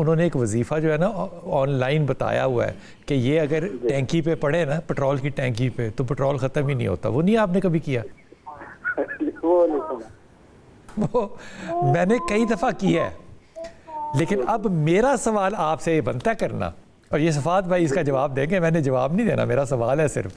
انہوں نے ایک وظیفہ جو ہے نا آن لائن بتایا ہوا ہے کہ یہ اگر ٹینکی پہ پڑے نا، پٹرول کی ٹینکی پہ، تو پٹرول ختم ہی نہیں ہوتا. وہ نہیں آپ نے کبھی کیا؟ وہ نہیں سنا. وہ میں نے کئی دفعہ کیا ہے. لیکن اب میرا سوال آپ سے یہ بنتا ہے کرنا، اور یہ صفات بھائی اس کا جواب دیں گے، میں نے جواب نہیں دینا، میرا سوال ہے صرف.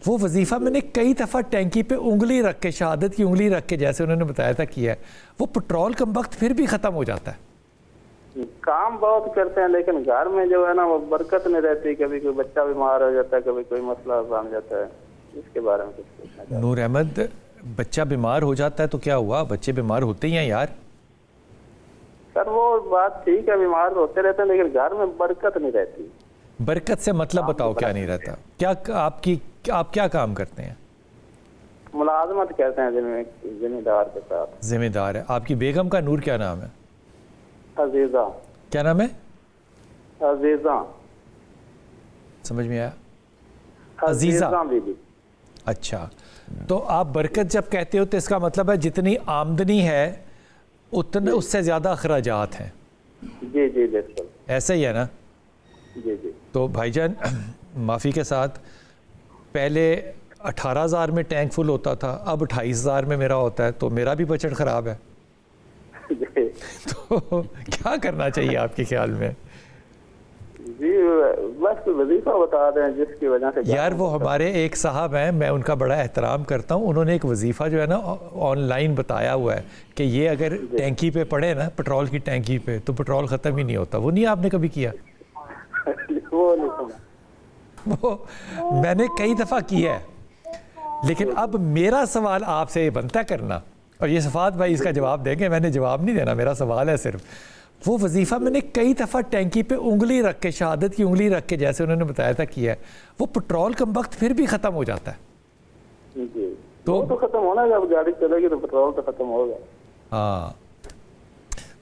وہ وظیفہ میں نے کئی دفعہ ٹینکی پہ انگلی رکھ کے، شہادت کی انگلی رکھ کے، جیسے انہوں نے بتایا تھا کیا ہے. وہ پٹرول کم وقت پھر بھی ختم ہو جاتا ہے. کام بہت کرتے ہیں لیکن گھر میں جو ہے نا وہ برکت نہیں رہتی. کبھی کوئی بچہ بیمار ہو جاتا ہے، کبھی کوئی مسئلہ بن جاتا ہے. اس کے بارے میں کچھ پوچھنا چاہتا ہوں. نور احمد، بچہ بیمار ہو جاتا ہے تو کیا ہوا؟ بچے بیمار ہوتے ہی ہیں یار. سر وہ بات ٹھیک ہے، بیمار ہوتے رہتے ہیں لیکن گھر میں برکت نہیں رہتی. برکت سے مطلب بتاؤ کیا نہیں رہتا؟ کیا آپ کیا کام کرتے ہیں؟ ملازمت کرتے ہیں ذمہ دار کے ساتھ. ذمہ دار ہے. آپ کی بیگم کا نور کیا نام ہے؟ عزیزہ. کیا نام ہے؟ عزیزہ. سمجھ میں آیا؟ عزیزہ بی بی. اچھا، تو آپ برکت جب کہتے ہو تو اس کا مطلب ہے جتنی آمدنی ہے اتنے اس سے زیادہ اخراجات ہیں. جی جی بالکل ایسا ہی ہے نا؟ جی جی. تو بھائی جان معافی کے ساتھ، پہلے 18,000 میں ٹینک فل ہوتا تھا، اب 28,000 میں میرا ہوتا ہے، تو میرا بھی بجٹ خراب ہے. تو کیا کرنا چاہیے آپ کے خیال میں؟ جی بس وظیفہ بتا دیں جس کی وجہ سے. یار وہ ہمارے ایک صاحب ہیں، میں ان کا بڑا احترام کرتا ہوں، انہوں نے ایک وظیفہ جو ہے نا آن لائن بتایا ہوا ہے کہ یہ اگر ٹینکی پہ پڑے نا، پٹرول کی ٹینکی پہ، تو پٹرول ختم ہی نہیں ہوتا. وہ نہیں آپ نے کبھی کیا؟ وہ نہیں سنا. وہ میں نے کئی دفعہ کیا ہے. لیکن اب میرا سوال آپ سے یہ بنتا ہے کرنا، اور یہ صفات بھائی اس کا جواب دیں گے، میں نے جواب نہیں دینا، میرا سوال ہے صرف. وہ وظیفہ میں نے کئی دفعہ ٹینکی پہ انگلی رکھ کے، شہادت کی انگلی رکھ کے، جیسے انہوں نے بتایا تھا کیا ہے. وہ پٹرول کم وقت پھر بھی ختم ہو جاتا ہے. جی تو ختم ہونا ہے. جب گاڑی چلے گی تو پٹرول تو ختم ہوگا. ہاں،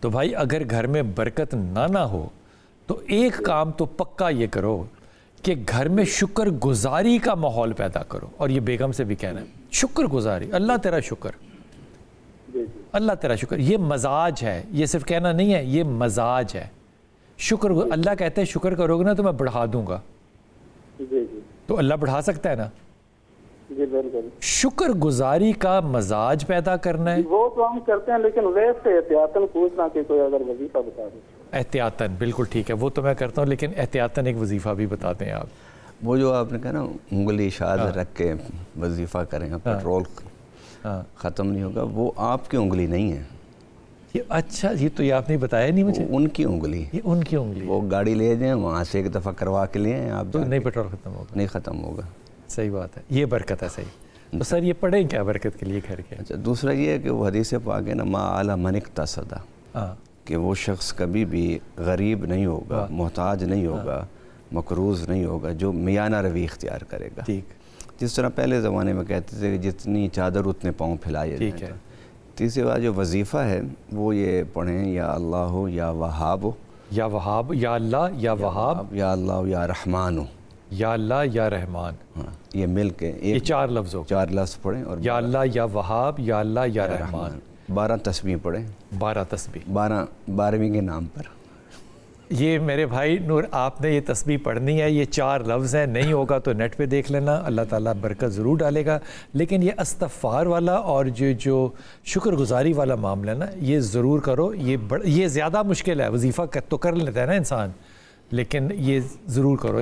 تو بھائی اگر گھر میں برکت نہ ہو تو ایک کام تو پکا یہ کرو کہ گھر میں شکر گزاری کا ماحول پیدا کرو. اور یہ بیگم سے بھی کہنا ہے، شکر گزاری. اللہ تیرا شکر، اللہ تیرا شکر. یہ مزاج ہے، یہ صرف کہنا نہیں ہے، یہ مزاج ہے. شکر اللہ کہتے ہیں شکر کرو گے نا تو میں بڑھا دوں گا. تو اللہ بڑھا سکتا ہے نا؟ جی بالکل. شکر گزاری کا مزاج پیدا کرنا ہے. وہ تو ہم کرتے ہیں لیکن ویسے احتیاطاً پوچھنا کہ کوئی اگر وظیفہ بتا دے. احتیاطاً، بالکل ٹھیک ہے، وہ تو میں کرتا ہوں، لیکن احتیاطاً ایک وظیفہ بھی بتاتے ہیں آپ. وہ جو آپ نے کہا نا انگلی شہادت رکھ کے وظیفہ کریں، پٹرول ختم نہیں ہوگا، وہ آپ کی انگلی نہیں ہے. اچھا، یہ آپ نے بتایا نہیں مجھے. ان کی انگلی. یہ ان کی انگلی. وہ گاڑی لے جائیں، وہاں سے ایک دفعہ کروا کے لے آئیں آپ. تو نہیں پٹرول ختم ہوگا. نہیں ختم ہوگا. صحیح بات ہے، یہ برکت ہے. صحیح. تو سر یہ پڑھیں کیا برکت کے لیے گھر کے؟ اچھا، دوسرا یہ ہے کہ وہ حدیث پاک ہے نا، ما اعلی من اقتصد، کہ وہ شخص کبھی بھی غریب نہیں ہوگا، محتاج نہیں ہوگا، مقروض نہیں ہوگا، جو میانہ روی اختیار کرے گا. ٹھیک. جس طرح پہلے زمانے میں کہتے تھے کہ جتنی چادر اتنے پاؤں پھیلائے. ٹھیک ہے. تیسری بات جو وظیفہ ہے وہ یہ پڑھیں، یا اللہ ہو یا وہاب ہو، یا وہاب، یا اللہ، یا وہاب، یا اللہ یا رحمان ہو، یا اللہ یا رحمان. ہاں، یہ مل کے یہ 4 لفظ ہو. 4 لفظ پڑھیں. اور یا اللہ یا وہاب، یا اللہ یا رحمان. 12 تسبیح پڑھیں. 12 تسبیح. 12ویں کے نام پر. یہ میرے بھائی نور، آپ نے یہ تسبیح پڑھنی ہے. یہ 4 لفظ ہیں، نہیں ہوگا تو نیٹ پہ دیکھ لینا، اللہ تعالیٰ برکت ضرور ڈالے گا. لیکن یہ استغفار والا اور جو شکر گزاری والا معاملہ ہے نا، یہ ضرور کرو. یہ زیادہ مشکل ہے. وظیفہ تو کر لیتا ہے نا انسان، لیکن یہ ضرور کرو.